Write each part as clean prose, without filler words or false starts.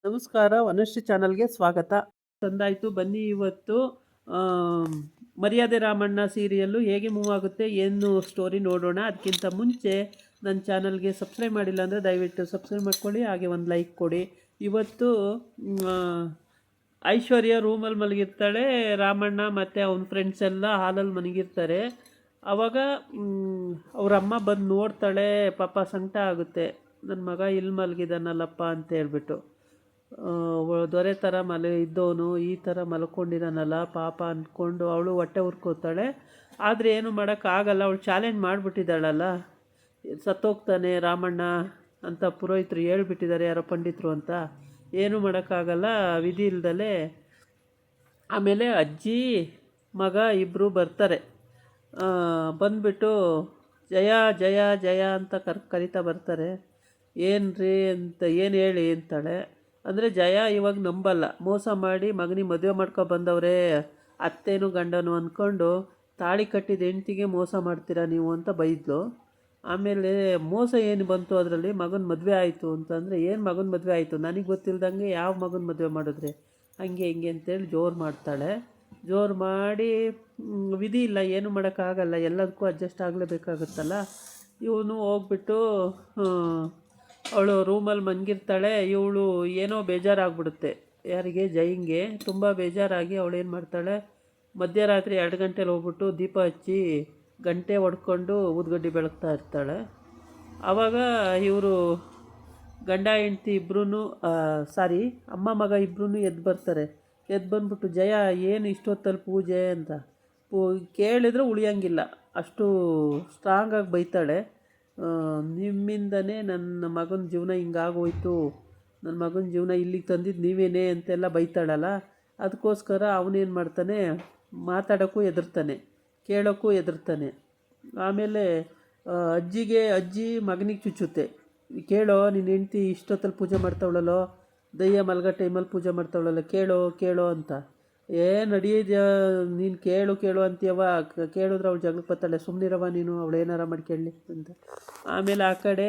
ನಮಸ್ಕಾರ, ವನಶ್ರೀ ಚಾನಲ್ಗೆ ಸ್ವಾಗತ. ತಂದಾಯಿತು, ಬನ್ನಿ ಇವತ್ತು ಮರ್ಯಾದೆ ರಾಮಣ್ಣ ಸೀರಿಯಲ್ಲು ಹೇಗೆ ಮೂವ್ ಆಗುತ್ತೆ, ಏನು ಸ್ಟೋರಿ ನೋಡೋಣ. ಅದಕ್ಕಿಂತ ಮುಂಚೆ ನನ್ನ ಚಾನಲ್ಗೆ ಸಬ್ಸ್ಕ್ರೈಬ್ ಮಾಡಿಲ್ಲ ಅಂದರೆ ದಯವಿಟ್ಟು ಸಬ್ಸ್ಕ್ರೈಬ್ ಮಾಡ್ಕೊಳ್ಳಿ, ಹಾಗೆ ಒಂದು ಲೈಕ್ ಕೊಡಿ. ಇವತ್ತು ಐಶ್ವರ್ಯ ರೂಮಲ್ಲಿ ಮಲಗಿರ್ತಾಳೆ, ರಾಮಣ್ಣ ಮತ್ತು ಅವನ ಫ್ರೆಂಡ್ಸ್ ಎಲ್ಲ ಹಾಲಲ್ಲಿ ಮಲಗಿರ್ತಾರೆ. ಆವಾಗ ಅವ್ರ ಅಮ್ಮ ಬಂದು ನೋಡ್ತಾಳೆ, ಪಾಪ ಸಂಕಟ ಆಗುತ್ತೆ, ನನ್ನ ಮಗ ಇಲ್ಲಿ ಮಲಗಿದಾನಲ್ಲಪ್ಪ ಅಂತ ಹೇಳ್ಬಿಟ್ಟು. ದೊರೆ ಥರ ಇದ್ದವನು ಈ ಥರ ಮಲ್ಕೊಂಡಿದ್ದಾನಲ್ಲ ಪಾಪ ಅಂದ್ಕೊಂಡು ಅವಳು ಹೊಟ್ಟೆ ಹುರ್ಕೋತಾಳೆ. ಆದರೆ ಏನು ಮಾಡೋಕ್ಕಾಗಲ್ಲ, ಅವಳು ಚಾಲೆಂಜ್ ಮಾಡಿಬಿಟ್ಟಿದ್ದಾಳಲ್ಲ, ಸತ್ತೋಗ್ತಾನೆ ರಾಮಣ್ಣ ಅಂತ ಪುರೋಹಿತರು ಹೇಳ್ಬಿಟ್ಟಿದ್ದಾರೆ, ಯಾರೋ ಪಂಡಿತರು ಅಂತ. ಏನು ಮಾಡೋಕ್ಕಾಗಲ್ಲ, ವಿಧಿ ಇಲ್ದಲೆ ಆಮೇಲೆ ಅಜ್ಜಿ ಮಗ ಇಬ್ಬರು ಬರ್ತಾರೆ. ಬಂದುಬಿಟ್ಟು ಜಯ ಜಯ ಜಯ ಅಂತ ಕರಿತಾ ಬರ್ತಾರೆ. ಏನು ರೀ ಅಂತ, ಏನು ಹೇಳಿ ಅಂತಾಳೆ. ಅಂದರೆ ಜಯ ಇವಾಗ ನಂಬಲ್ಲ, ಮೋಸ ಮಾಡಿ ಮಗನಿಗೆ ಮದುವೆ ಮಾಡ್ಕೊ ಬಂದವ್ರೆ ಅತ್ತೇನು ಗಂಡನು ಅಂದ್ಕೊಂಡು, ತಾಳಿ ಕಟ್ಟಿದ ಹೆಂಡ್ತಿಗೆ ಮೋಸ ಮಾಡ್ತೀರಾ ನೀವು ಅಂತ ಬೈದ್ಲು. ಆಮೇಲೆ ಮೋಸ ಏನು ಬಂತು ಅದರಲ್ಲಿ, ಮಗನ ಮದುವೆ ಆಯಿತು ಅಂತಂದರೆ, ಏನು ಮಗನ ಮದುವೆ ಆಯಿತು, ನನಗೆ ಗೊತ್ತಿಲ್ದಂಗೆ ಯಾವ ಮಗನ ಮದುವೆ ಮಾಡಿದ್ರೆ ಹಂಗೆ ಹಿಂಗೆ ಅಂತೇಳಿ ಜೋರು ಮಾಡ್ತಾಳೆ. ಜೋರು ಮಾಡಿ ವಿಧಿ ಇಲ್ಲ, ಏನು ಮಾಡೋಕ್ಕಾಗಲ್ಲ, ಎಲ್ಲದಕ್ಕೂ ಅಡ್ಜಸ್ಟ್ ಆಗಲೇಬೇಕಾಗುತ್ತಲ್ಲ. ಇವನು ಹೋಗ್ಬಿಟ್ಟು ಅವಳು ರೂಮಲ್ಲಿ ಮನ್ಗಿರ್ತಾಳೆ. ಇವಳು ಏನೋ ಬೇಜಾರಾಗ್ಬಿಡುತ್ತೆ, ಯಾರಿಗೆ, ಜೈಂಗೆ ತುಂಬ ಬೇಜಾರಾಗಿ ಅವಳು ಏನು ಮಾಡ್ತಾಳೆ, ಮಧ್ಯರಾತ್ರಿ 2 ಗಂಟೆಲಿ ಹೋಗ್ಬಿಟ್ಟು ದೀಪ ಹಚ್ಚಿ ಗಂಟೆ ಹೊಡ್ಕೊಂಡು ಊದ್ಗಡ್ಡಿ ಬೆಳಗ್ತಾ ಇರ್ತಾಳೆ. ಆವಾಗ ಇವರು ಗಂಡ ಹೆಂಡ್ತಿ ಇಬ್ಬರೂ ಅಮ್ಮ ಮಗ ಇಬ್ಬರೂ ಎದ್ದು ಬರ್ತಾರೆ. ಎದ್ದು ಬಂದ್ಬಿಟ್ಟು, ಜಯ ಏನು ಇಷ್ಟೊತ್ತಲ್ಲಿ ಪೂಜೆ ಅಂತ ಕೇಳಿದ್ರೆ ಉಳಿಯೋಂಗಿಲ್ಲ, ಅಷ್ಟು ಸ್ಟ್ರಾಂಗಾಗಿ ಬೈತಾಳೆ. ನಿಮ್ಮಿಂದನೇ ನನ್ನ ಮಗನ ಜೀವನ ಹಿಂಗಾಗೋಯ್ತು, ನನ್ನ ಮಗನ ಜೀವನ ಇಲ್ಲಿಗೆ ತಂದಿದ್ದು ನೀವೇನೇ ಅಂತೆಲ್ಲ ಬೈತಾಳಲ್ಲ. ಅದಕ್ಕೋಸ್ಕರ ಅವನೇನು ಮಾಡ್ತಾನೆ, ಮಾತಾಡೋಕ್ಕೂ ಹೆದರ್ತಾನೆ, ಕೇಳೋಕ್ಕೂ ಹೆದರ್ತಾನೆ. ಆಮೇಲೆ ಅಜ್ಜಿ ಮಗನಿಗೆ ಚುಚ್ಚುತ್ತೆ, ಕೇಳೋ ನಿನ್ನ ಹೆಂಡ್ತಿ ಇಷ್ಟೊತ್ತಲ್ಲಿ ಪೂಜೆ ಮಾಡ್ತಾವಳಲ್ಲೋ, ದಯ್ಯ ಮಲ್ಗೋ ಟೈಮಲ್ಲಿ ಪೂಜೆ ಮಾಡ್ತಾವಳಲ್ಲ, ಕೇಳೋ ಅಂತ. ನಡೆಯಿದ್ಯಾ ನೀನು, ಕೇಳು ಅಂತೀಯವ, ಕೇಳಿದ್ರೆ ಅವಳು ಜಗಳಕ್ಕೆ ಬರ್ತಾಳೆ, ಸುಮ್ಮನಿರವ ನೀನು, ಅವಳು ಏನಾರ ಮಾಡ್ಕೊಳ್ಳಿ ಅಂತ. ಆಮೇಲೆ ಆ ಕಡೆ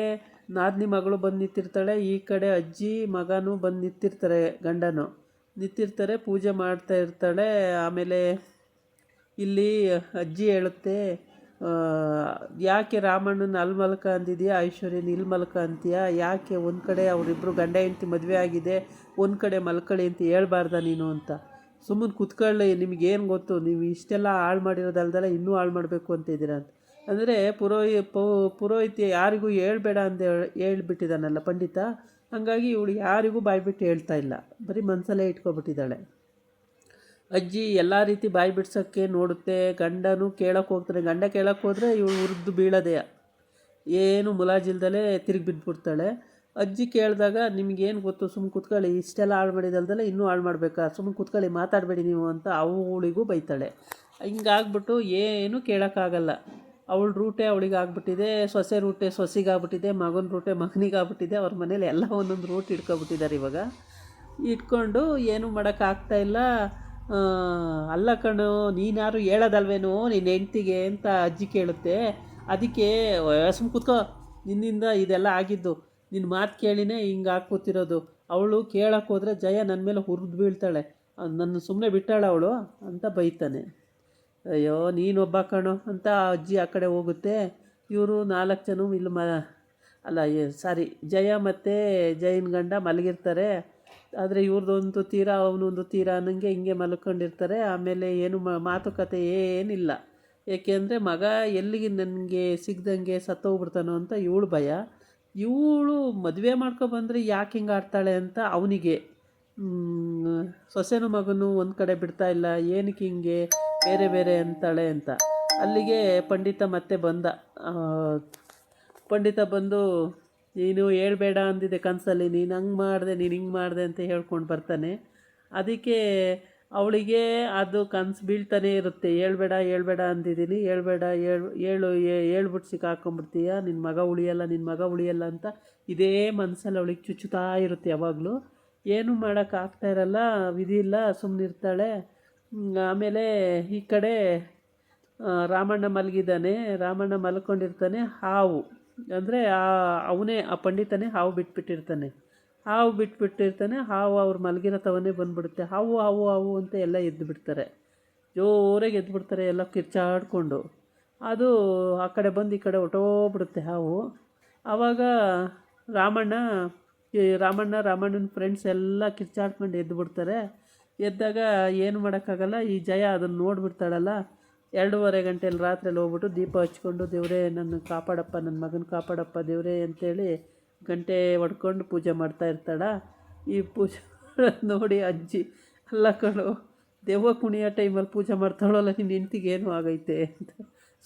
ನಾದಿನಿ ಮಗಳು ಬಂದು ನಿಂತಿರ್ತಾಳೆ, ಈ ಕಡೆ ಅಜ್ಜಿ ಮಗನೂ ಬಂದು ನಿಂತಿರ್ತಾರೆ, ಗಂಡನು ನಿಂತಿರ್ತಾರೆ, ಪೂಜೆ ಮಾಡ್ತಾ ಇರ್ತಾಳೆ. ಆಮೇಲೆ ಇಲ್ಲಿ ಅಜ್ಜಿ ಹೇಳುತ್ತೆ, ಯಾಕೆ ರಾಮಣ್ಣನ ಅಲ್ಲಿ ಮಲ್ಕ ಅಂದಿದೆಯಾ, ಐಶ್ವರ್ಯನ ಇಲ್ಲಿ ಮಲ್ಕ ಅಂತೀಯ, ಯಾಕೆ ಒಂದು ಕಡೆ ಅವರಿಬ್ಬರು ಗಂಡ ಹೆಂಡ್ತಿ ಮದುವೆ ಆಗಿದೆ, ಒಂದು ಕಡೆ ಮಲ್ಕಳಿ ಅಂತ ಹೇಳ್ಬಾರ್ದ ನೀನು ಅಂತ. ಸುಮ್ಮನೆ ಕುತ್ಕೊಳ್ಳಿ, ನಿಮಗೇನು ಗೊತ್ತು, ನೀವು ಇಷ್ಟೆಲ್ಲ ಹಾಳು ಮಾಡಿರೋದಲ್ದಲ್ಲ ಇನ್ನೂ ಹಾಳು ಮಾಡಬೇಕು ಅಂತಿದ್ದೀರಾ ಅಂತ. ಅಂದರೆ ಪುರೋಹಿತ ಯಾರಿಗೂ ಹೇಳ್ಬೇಡ ಅಂತ ಹೇಳ್ಬಿಟ್ಟಿದ್ದಾನಲ್ಲ ಪಂಡಿತ, ಹಾಗಾಗಿ ಇವಳು ಯಾರಿಗೂ ಬಾಯ್ಬಿಟ್ಟು ಹೇಳ್ತಾ ಇಲ್ಲ, ಬರೀ ಮನಸಲ್ಲೇ ಇಟ್ಕೊಬಿಟ್ಟಿದ್ದಾಳೆ. ಅಜ್ಜಿ ಎಲ್ಲ ರೀತಿ ಬಾಯಿ ಬಿಡ್ಸೋಕ್ಕೆ ನೋಡುತ್ತೆ, ಗಂಡನೂ ಕೇಳೋಕ್ಕೆ ಹೋಗ್ತಾನೆ, ಗಂಡ ಕೇಳೋಕ್ಕೆ ಹೋದರೆ ಇವಳು ಉರಿದು ಬೀಳೋದೆ, ಏನು ಮುಲಾಜಿಲ್ದಲೇ ತಿರುಗಿ ಬಿದ್ದುಬಿಡ್ತಾಳೆ. ಅಜ್ಜಿ ಕೇಳಿದಾಗ, ನಿಮಗೇನು ಗೊತ್ತು, ಸುಮ್ಮನೆ ಕುತ್ಕೊಳ್ಳಿ, ಇಷ್ಟೆಲ್ಲ ಹಾಳು ಮಾಡಿದಲ್ದಲ್ಲ ಇನ್ನೂ ಹಾಳು ಮಾಡಬೇಕಾ, ಸುಮ್ಮನೆ ಕುತ್ಕೊಳ್ಳಿ, ಮಾತಾಡಬೇಡಿ ನೀವು ಅಂತ ಅವಳಿಗೂ ಬೈತಾಳೆ. ಹಿಂಗಾಗ್ಬಿಟ್ಟು ಏನು ಕೇಳೋಕ್ಕಾಗಲ್ಲ, ಅವಳ ರೂಟೇ ಅವಳಿಗೆ ಆಗ್ಬಿಟ್ಟಿದೆ, ಸೊಸೆ ರೂಟೇ ಸೊಸೆಗಾಗ್ಬಿಟ್ಟಿದೆ, ಮಗನ ರೂಟೇ ಮಗನಿಗಾಗ್ಬಿಟ್ಟಿದೆ. ಅವ್ರ ಮನೇಲಿ ಎಲ್ಲ ಒಂದೊಂದು ರೂಟ್ ಇಟ್ಕೊಬಿಟ್ಟಿದ್ದಾರೆ ಇವಾಗ. ಇಟ್ಕೊಂಡು ಏನೂ ಮಾಡೋಕ್ಕಾಗ್ತಾಯಿಲ್ಲ. ಅಲ್ಲ ಕಣೋ, ನೀನಾರು ಹೇಳೋದಲ್ವೇನೋ ನಿನ್ನ ಹೆಂಡ್ತಿಗೆ ಅಂತ ಅಜ್ಜಿ ಕೇಳುತ್ತೆ. ಅದಕ್ಕೆ ಸುಮ್ಮ ಕೂತ್ಕೋ, ನಿನ್ನಿಂದ ಇದೆಲ್ಲ ಆಗಿದ್ದು, ನಿನ್ನ ಮಾತು ಕೇಳಿನೇ ಹಿಂಗೆ ಹಾಕ್ಕೋತಿರೋದು. ಅವಳು ಕೇಳೋಕ್ಕೆ ಹೋದರೆ ಜಯ ನನ್ನ ಮೇಲೆ ಹುರಿದು ಬೀಳ್ತಾಳೆ, ನನ್ನ ಸುಮ್ಮನೆ ಬಿಟ್ಟಾಳ ಅವಳು ಅಂತ ಬೈತಾನೆ. ಅಯ್ಯೋ ನೀನೊಬ್ಬ ಕಣೋ ಅಂತ ಅಜ್ಜಿ ಆ ಕಡೆ ಹೋಗುತ್ತೆ. ಇವರು 4 ಜನ ಜಯ ಮತ್ತು ಜಯನ ಗಂಡ ಮಲಗಿರ್ತಾರೆ. ಆದರೆ ಇವ್ರದ್ದೊಂದು ತೀರ ಅವನೊಂದು ತೀರ ಅನ್ನಂಗೆ ಹಿಂಗೆ ಮಲ್ಕೊಂಡಿರ್ತಾರೆ. ಆಮೇಲೆ ಏನು ಮಾತುಕತೆ ಏನಿಲ್ಲ, ಏಕೆಂದರೆ ಮಗ ಎಲ್ಲಿಗೆ ನನಗೆ ಸಿಗ್ದಂಗೆ ಸತ್ತೋಗ್ಬಿಡ್ತಾನೋ ಅಂತ ಇವಳು ಭಯ. ಇವಳು ಮದುವೆ ಮಾಡ್ಕೊಬಂದರೆ ಯಾಕೆ ಹಿಂಗೆ ಆಡ್ತಾಳೆ ಅಂತ ಅವನಿಗೆ. ಸೊಸೆನೂ ಮಗನೂ ಒಂದು ಕಡೆ ಬಿಡ್ತಾ ಇಲ್ಲ, ಏನಕ್ಕೆ ಹಿಂಗೆ ಬೇರೆ ಬೇರೆ ಅಂತಾಳೆ ಅಂತ. ಅಲ್ಲಿಗೆ ಪಂಡಿತ ಮತ್ತೆ ಬಂದ. ಪಂಡಿತ ಬಂದು, ನೀನು ಹೇಳ್ಬೇಡ ಅಂದಿದ್ದೆ ಕನಸಲ್ಲಿ, ನೀನು ಹಂಗೆ ಮಾಡಿದೆ, ನೀನು ಹಿಂಗೆ ಮಾಡಿದೆ ಅಂತ ಹೇಳ್ಕೊಂಡು ಬರ್ತಾನೆ. ಅದಕ್ಕೆ ಅವಳಿಗೆ ಅದು ಕನಸು ಬೀಳ್ತಾನೆ ಇರುತ್ತೆ, ಹೇಳ್ಬೇಡ ಅಂದಿದ್ದೀನಿ, ಹೇಳ್ಬಿಟ್ಟು ಸಿಕ್ಕಾಕೊಂಡ್ಬಿಡ್ತೀಯ, ನಿನ್ನ ಮಗ ಉಳಿಯಲ್ಲ ಅಂತ ಇದೇ ಮನಸ್ಸಲ್ಲಿ ಅವಳಿಗೆ ಚುಚ್ಚುತ್ತಾ ಇರುತ್ತೆ ಯಾವಾಗಲೂ. ಏನೂ ಮಾಡೋಕ್ಕಾಗ್ತಾ ಇರಲ್ಲ, ವಿಧಿ ಇಲ್ಲ, ಸುಮ್ಮನಿರ್ತಾಳೆ. ಆಮೇಲೆ ಈ ಕಡೆ ರಾಮಣ್ಣ ಮಲ್ಕೊಂಡಿರ್ತಾನೆ. ಹಾವು ಅಂದರೆ ಅವನೇ, ಆ ಪಂಡಿತನೇ ಹಾವು ಬಿಟ್ಬಿಟ್ಟಿರ್ತಾನೆ. ಹಾವು ಬಿಟ್ಬಿಟ್ಟಿರ್ತಾನೆ. ಹಾವು ಅವ್ರು ಮಲಗಿರೋ ತವನೇ ಬಂದುಬಿಡುತ್ತೆ. ಹಾವು ಹಾವು ಹಾವು ಅಂತ ಎಲ್ಲ ಎದ್ದು ಬಿಡ್ತಾರೆ, ಜೋರಾಗಿ ಎದ್ದು ಬಿಡ್ತಾರೆ, ಎಲ್ಲ ಕಿರ್ಚಾಡ್ಕೊಂಡು. ಅದು ಆ ಕಡೆ ಬಂದು ಈ ಕಡೆ ಹೊಟ್ಟೋಗ್ಬಿಡುತ್ತೆ ಹಾವು. ಆವಾಗ ರಾಮಣ್ಣನ ಫ್ರೆಂಡ್ಸ್ ಎಲ್ಲ ಕಿರ್ಚಾಡ್ಕೊಂಡು ಎದ್ದು ಬಿಡ್ತಾರೆ. ಎದ್ದಾಗ ಏನು ಮಾಡೋಕ್ಕಾಗಲ್ಲ. ಈ ಜಯ ಅದನ್ನು ನೋಡಿಬಿಡ್ತಾಳಲ್ಲ, 2:30 ಗಂಟೆಯಲ್ಲಿ ರಾತ್ರಿಯಲ್ಲಿ ಹೋಗ್ಬಿಟ್ಟು ದೀಪ ಹಚ್ಕೊಂಡು, ದೇವರೇ ನನ್ನ ಕಾಪಾಡಪ್ಪ, ನನ್ನ ಮಗನ ಕಾಪಾಡಪ್ಪ ದೇವರೇ ಅಂತೇಳಿ ಗಂಟೆ ಹೊಡ್ಕೊಂಡು ಪೂಜೆ ಮಾಡ್ತಾ ಇರ್ತಾಳ. ಈ ಪೂಜೆ ನೋಡಿ ಅಜ್ಜಿ, ಅಲ್ಲ ಕಣೋ, ದೆವ್ವ ಕುಣಿಯೋ ಟೈಮಲ್ಲಿ ಪೂಜೆ ಮಾಡ್ತಾಳಲ್ಲ, ನಿನ್ನ ಹೆಂಡ್ತಿಗೆ ಏನೂ ಆಗೈತೆ ಅಂತ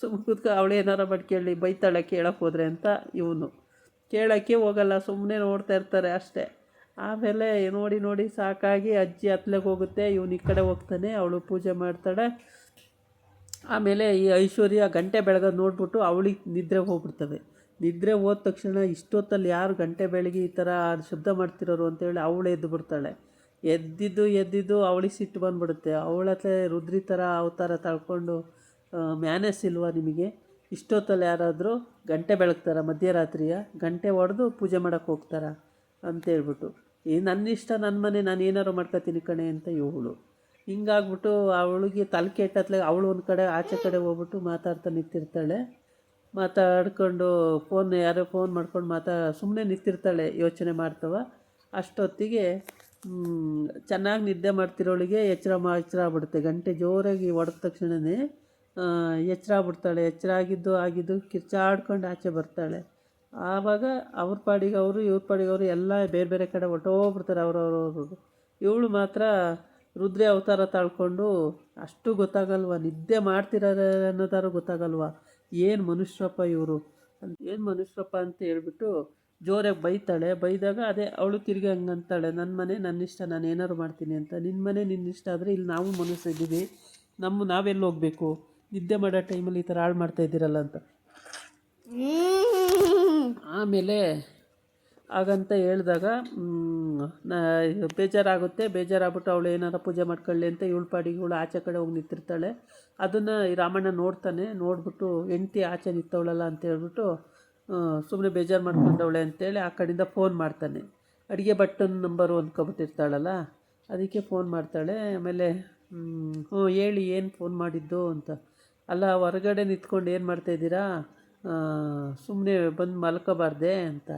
ಸುಮ್ಮನೆ ಕೂತ್ಕೊ, ಅವಳೇನಾರ ಕೇಳಿ ಬೈತಾಳೆ ಕೇಳೋಕ್ಕೆ ಹೋದ್ರೆ ಅಂತ. ಇವನು ಕೇಳೋಕ್ಕೆ ಹೋಗಲ್ಲ, ಸುಮ್ಮನೆ ನೋಡ್ತಾ ಇರ್ತಾರೆ ಅಷ್ಟೇ. ಆಮೇಲೆ ನೋಡಿ ನೋಡಿ ಸಾಕಾಗಿ ಅಜ್ಜಿ ಹತ್ಲೆಗೆ ಹೋಗುತ್ತೆ, ಇವನು ಈ ಕಡೆ ಹೋಗ್ತಾನೆ, ಅವಳು ಪೂಜೆ ಮಾಡ್ತಾಳೆ. ಆಮೇಲೆ ಈ ಐಶ್ವರ್ಯ ಗಂಟೆ ಬೆಳಗೋದು ನೋಡ್ಬಿಟ್ಟು ಅವಳಿಗೆ ನಿದ್ರೆ ಹೋಗ್ಬಿಡ್ತವೆ. ನಿದ್ರೆ ಹೋದ ತಕ್ಷಣ ಇಷ್ಟೊತ್ತಲ್ಲಿ ಯಾರು ಗಂಟೆ ಬೆಳಗ್ಗೆ ಈ ಥರ ಶಬ್ದ ಮಾಡ್ತಿರೋರು ಅಂತೇಳಿ ಅವಳು ಎದ್ದು ಬಿಡ್ತಾಳೆ. ಎದ್ದಿದ್ದು ಅವಳಿಗೆ ಸಿಟ್ಟು ಬಂದುಬಿಡುತ್ತೆ. ಅವಳತ್ತೆ ರುದ್ರಿ ಥರ ಅವತಾರ ತಳ್ಕೊಂಡು, ಮ್ಯಾನೆಸ್ ಇಲ್ವಾ ನಿಮಗೆ? ಇಷ್ಟೊತ್ತಲ್ಲಿ ಯಾರಾದರೂ ಗಂಟೆ ಬೆಳಗ್ತಾರ ಮಧ್ಯರಾತ್ರಿಯ? ಗಂಟೆ ಹೊಡೆದು ಪೂಜೆ ಮಾಡೋಕ್ಕೆ ಹೋಗ್ತಾರ ಅಂತೇಳ್ಬಿಟ್ಟು, ನನ್ನಿಷ್ಟ, ನನ್ನ ಮನೆ, ನಾನು ಏನಾರು ಮಾಡ್ಕೊತೀನಿ ಕಣೆ ಅಂತ ಇವಳು. ಹಿಂಗಾಗ್ಬಿಟ್ಟು ಅವಳಿಗೆ ತಲೆ ಕೆಟ್ಟತ್ಲೆ ಅವಳು ಒಂದು ಕಡೆ ಆಚೆ ಕಡೆ ಹೋಗ್ಬಿಟ್ಟು ಮಾತಾಡ್ತಾ ನಿಂತಿರ್ತಾಳೆ. ಮಾತಾಡ್ಕೊಂಡು ಯಾರೋ ಫೋನ್ ಮಾಡ್ಕೊಂಡು ಸುಮ್ಮನೆ ನಿಂತಿರ್ತಾಳೆ, ಯೋಚನೆ ಮಾಡ್ತವ. ಅಷ್ಟೊತ್ತಿಗೆ ಚೆನ್ನಾಗಿ ನಿದ್ದೆ ಮಾಡ್ತಿರೋಳಿಗೆ ಎಚ್ಚರ ಆಗ್ಬಿಡುತ್ತೆ. ಗಂಟೆ ಜೋರಾಗಿ ಹೊಡೆದ ತಕ್ಷಣವೇ ಎಚ್ಚರ ಆಗ್ಬಿಡ್ತಾಳೆ. ಎಚ್ಚರ ಆಗಿದ್ದು ಕಿರ್ಚಾಡ್ಕೊಂಡು ಆಚೆ ಬರ್ತಾಳೆ. ಆವಾಗ ಅವ್ರ ಪಾಡಿಗೆ ಅವರು, ಇವ್ರ ಪಾಡಿಗೆ ಅವರು ಎಲ್ಲ ಬೇರೆ ಬೇರೆ ಕಡೆ ಹೊಟ್ಟೋಗ್ಬಿಡ್ತಾರೆ ಅವ್ರವ್ರವ್ರು. ಇವಳು ಮಾತ್ರ ರುದ್ರಿ ಅವತಾರ ತಾಳ್ಕೊಂಡು, ಅಷ್ಟು ಗೊತ್ತಾಗಲ್ವ, ನಿದ್ದೆ ಮಾಡ್ತಿದ್ದಾರೆ ಅನ್ನೋದಾರು ಗೊತ್ತಾಗಲ್ವ, ಏನು ಮನುಷ್ಯರಪ್ಪ ಇವರು ಅಂತ ಹೇಳ್ಬಿಟ್ಟು ಜೋರಾಗಿ ಬೈತಾಳೆ. ಬೈದಾಗ ಅದೇ ಅವಳು ತಿರುಗಿ ಹಂಗಂತಾಳೆ, ನನ್ನ ಮನೆ ನನ್ನಿಷ್ಟ, ನಾನು ಏನಾರು ಮಾಡ್ತೀನಿ ಅಂತ. ನಿನ್ನ ಮನೆ ನಿನ್ನಿಷ್ಟ ಆದರೆ ಇಲ್ಲಿ ನಾವು ಮನಸ್ಸಿದ್ದೀವಿ, ನಾವೆಲ್ಲಿ ಹೋಗಬೇಕು, ನಿದ್ದೆ ಮಾಡೋ ಟೈಮಲ್ಲಿ ಈ ಥರ ಹಾಳು ಮಾಡ್ತಾಯಿದ್ದೀರಲ್ಲ ಅಂತ. ಆಮೇಲೆ ಹಾಗಂತ ಹೇಳಿದಾಗ ಬೇಜಾರಾಗ್ಬಿಟ್ಟು ಅವಳು ಏನಾರ ಪೂಜೆ ಮಾಡ್ಕೊಳ್ಳಿ ಅಂತ ಇವಳು ಪಾಡಿಗೆ ಇವಳು ಆಚೆ ಕಡೆ ಹೋಗಿ ನಿಂತಿರ್ತಾಳೆ. ಅದನ್ನು ಈ ರಾಮಣ್ಣ ನೋಡ್ತಾನೆ. ನೋಡಿಬಿಟ್ಟು ಹೆಂಡ್ತಿ ಆಚೆ ನಿಂತವಳಲ್ಲ ಅಂತ ಹೇಳ್ಬಿಟ್ಟು ಸುಮ್ಮನೆ ಬೇಜಾರು ಮಾಡ್ಕೊಂಡವಳೆ ಅಂತೇಳಿ ಆ ಕಡೆಯಿಂದ ಫೋನ್ ಮಾಡ್ತಾನೆ. ಅಡುಗೆ ಬಟ್ಟನ್ ನಂಬರು ಅಂದ್ಕೊಬಿಟ್ಟಿರ್ತಾಳಲ್ಲ, ಅದಕ್ಕೆ ಫೋನ್ ಮಾಡ್ತಾಳೆ. ಆಮೇಲೆ ಹೇಳಿ ಏನು ಫೋನ್ ಮಾಡಿದ್ದು ಅಂತ. ಅಲ್ಲ, ಹೊರಗಡೆ ನಿಂತ್ಕೊಂಡು ಏನು ಮಾಡ್ತಾಯಿದ್ದೀರಾ, ಸುಮ್ಮನೆ ಬಂದು ಮಲ್ಕೋಬಾರ್ದೆ ಅಂತ.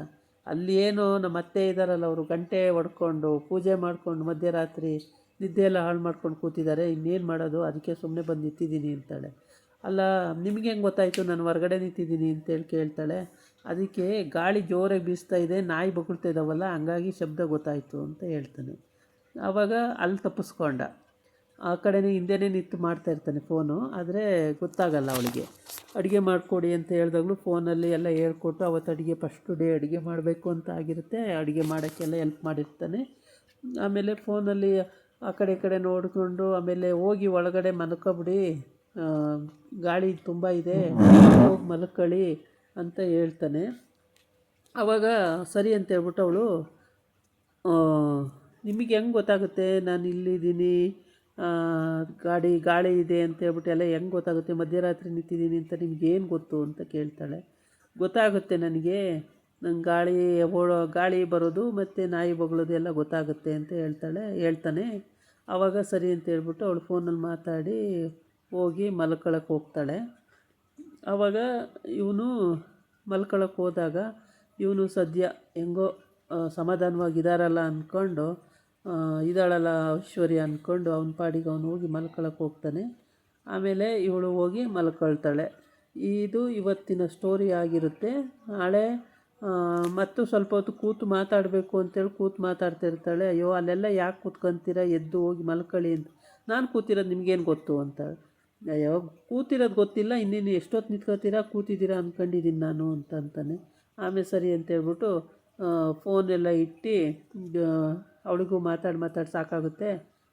ಅಲ್ಲಿ ಏನು ನಮ್ಮ ಅತ್ತೆ ಇದ್ದಾರಲ್ಲ, ಅವರು ಗಂಟೆ ಹೊಡ್ಕೊಂಡು ಪೂಜೆ ಮಾಡ್ಕೊಂಡು ಮಧ್ಯರಾತ್ರಿ ನಿದ್ದೆ ಎಲ್ಲ ಹಾಳು ಮಾಡ್ಕೊಂಡು ಕೂತಿದ್ದಾರೆ, ಇನ್ನೇನು ಮಾಡೋದು, ಅದಕ್ಕೆ ಸುಮ್ಮನೆ ಬಂದು ನಿಂತಿದ್ದೀನಿ ಅಂತಾಳೆ. ಅಲ್ಲ, ನಿಮಗೆ ಹೆಂಗೆ ಗೊತ್ತಾಯಿತು ನಾನು ಹೊರಗಡೆ ನಿಂತಿದ್ದೀನಿ ಅಂತೇಳಿ ಕೇಳ್ತಾಳೆ. ಅದಕ್ಕೆ ಗಾಳಿ ಜೋರಾಗಿ ಬೀಸ್ತಾ ಇದೆ, ನಾಯಿ ಬೊಗಳ್ತಾ ಇದ್ದಾವಲ್ಲ, ಹಂಗಾಗಿ ಶಬ್ದ ಗೊತ್ತಾಯಿತು ಅಂತ ಹೇಳ್ತಾನೆ. ಆವಾಗ ಅಲ್ಲಿ ತಪ್ಪಿಸ್ಕೊಂಡ, ಆ ಕಡೆನೇ ಹಿಂದೆನೇ ನಿಂತು ಮಾಡ್ತಾಯಿರ್ತಾನೆ ಫೋನು. ಆದರೆ ಗೊತ್ತಾಗಲ್ಲ ಅವಳಿಗೆ. ಅಡುಗೆ ಮಾಡಿಕೊಡಿ ಅಂತ ಹೇಳಿದಾಗಲೂ ಫೋನಲ್ಲಿ ಎಲ್ಲ ಹೇಳ್ಕೊಟ್ಟು, ಅವತ್ತು ಅಡುಗೆ ಫಸ್ಟು ಡೇ ಅಡುಗೆ ಮಾಡಬೇಕು ಅಂತ ಆಗಿರುತ್ತೆ, ಅಡುಗೆ ಮಾಡೋಕ್ಕೆಲ್ಲ ಹೆಲ್ಪ್ ಮಾಡಿರ್ತಾನೆ. ಆಮೇಲೆ ಫೋನಲ್ಲಿ ಆ ಕಡೆ ಈ ಕಡೆ ನೋಡಿಕೊಂಡು, ಆಮೇಲೆ ಹೋಗಿ ಒಳಗಡೆ ಮಲ್ಕೊಬಿಡಿ, ಗಾಳಿ ತುಂಬ ಇದೆ, ಹೋಗಿ ಮಲ್ಕೊಳ್ಳಿ ಅಂತ ಹೇಳ್ತಾನೆ. ಆವಾಗ ಸರಿ ಅಂತ ಹೇಳ್ಬಿಟ್ಟು ಅವಳು, ನಿಮಗೆ ಹೆಂಗೆ ಗೊತ್ತಾಗುತ್ತೆ ನಾನು ಇಲ್ಲಿದ್ದೀನಿ, ಗಾಳಿ ಇದೆ ಅಂತ ಹೇಳ್ಬಿಟ್ಟು ಎಲ್ಲ ಹೆಂಗೆ ಗೊತ್ತಾಗುತ್ತೆ, ಮಧ್ಯರಾತ್ರಿ ನಿಂತಿದ್ದೀನಿ ಅಂತ ನಿಮಗೇನು ಗೊತ್ತು ಅಂತ ಕೇಳ್ತಾಳೆ. ಗೊತ್ತಾಗುತ್ತೆ ನನಗೆ, ನಂಗೆ ಗಾಳಿ ಬರೋದು ಮತ್ತು ನಾಯಿ ಬೊಗಳೋದು ಎಲ್ಲ ಗೊತ್ತಾಗುತ್ತೆ ಅಂತ ಹೇಳ್ತಾನೆ. ಆವಾಗ ಸರಿ ಅಂತ ಹೇಳ್ಬಿಟ್ಟು ಅವಳು ಫೋನಲ್ಲಿ ಮಾತಾಡಿ ಹೋಗಿ ಮಲ್ಕೊಳಕ್ಕೆ ಹೋಗ್ತಾಳೆ. ಆವಾಗ ಇವನು ಮಲ್ಕೊಳಕ್ಕೆ ಹೋದಾಗ ಇವನು ಸದ್ಯ ಹೆಂಗೋ ಸಮಾಧಾನವಾಗಿದ್ದಾರಲ್ಲ ಅಂದ್ಕೊಂಡು, ಇದ್ದಾಳಲ್ಲ ಐಶ್ವರ್ಯ ಅಂದ್ಕೊಂಡು ಅವನ ಪಾಡಿಗೆ ಅವನು ಹೋಗಿ ಮಲ್ಕೊಳಕ್ಕೆ ಹೋಗ್ತಾನೆ. ಆಮೇಲೆ ಇವಳು ಹೋಗಿ ಮಲ್ಕೊಳ್ತಾಳೆ. ಇದು ಇವತ್ತಿನ ಸ್ಟೋರಿ ಆಗಿರುತ್ತೆ. ನಾಳೆ ಮತ್ತು ಸ್ವಲ್ಪ ಹೊತ್ತು ಕೂತು ಮಾತಾಡಬೇಕು ಅಂತೇಳಿ ಮಾತಾಡ್ತಿರ್ತಾಳೆ. ಅಯ್ಯೋ ಅಲ್ಲೆಲ್ಲ ಯಾಕೆ ಕೂತ್ಕೊಂತೀರ, ಎದ್ದು ಹೋಗಿ ಮಲ್ಕೊಳ್ಳಿ ಅಂತ. ನಾನು ಕೂತಿರೋದು ನಿಮಗೇನು ಗೊತ್ತು ಅಂತ. ಅಯ್ಯೋ ಕೂತಿರೋದು ಗೊತ್ತಿಲ್ಲ, ಇನ್ನೇನು ಎಷ್ಟೊತ್ತು ನಿಂತ್ಕೊತೀರಾ, ಕೂತಿದ್ದೀರಾ ಅಂದ್ಕೊಂಡಿದ್ದೀನಿ ನಾನು ಅಂತಾನೆ. ಆಮೇಲೆ ಸರಿ ಅಂತೇಳ್ಬಿಟ್ಟು ಫೋನೆಲ್ಲ ಇಟ್ಟು ಅವಳಿಗೂ ಮಾತಾಡಿ ಸಾಕಾಗುತ್ತೆ.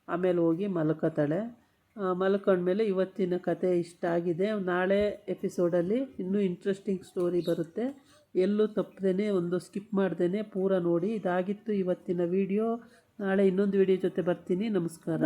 ಆಮೇಲೆ ಹೋಗಿ ಮಲ್ಕೋತಾಳೆ. ಮಲ್ಕೊಂಡ್ಮೇಲೆ ಇವತ್ತಿನ ಕತೆ ಇಷ್ಟ ಆಗಿದೆ. ನಾಳೆ ಎಪಿಸೋಡಲ್ಲಿ ಇನ್ನೂ ಇಂಟ್ರೆಸ್ಟಿಂಗ್ ಸ್ಟೋರಿ ಬರುತ್ತೆ. ಎಲ್ಲೂ ತಪ್ಪದೇ, ಒಂದು ಸ್ಕಿಪ್ ಮಾಡ್ದೇ ಪೂರ ನೋಡಿ. ಇದಾಗಿತ್ತು ಇವತ್ತಿನ ವಿಡಿಯೋ. ನಾಳೆ ಇನ್ನೊಂದು ವಿಡಿಯೋ ಜೊತೆ ಬರ್ತೀನಿ. ನಮಸ್ಕಾರ.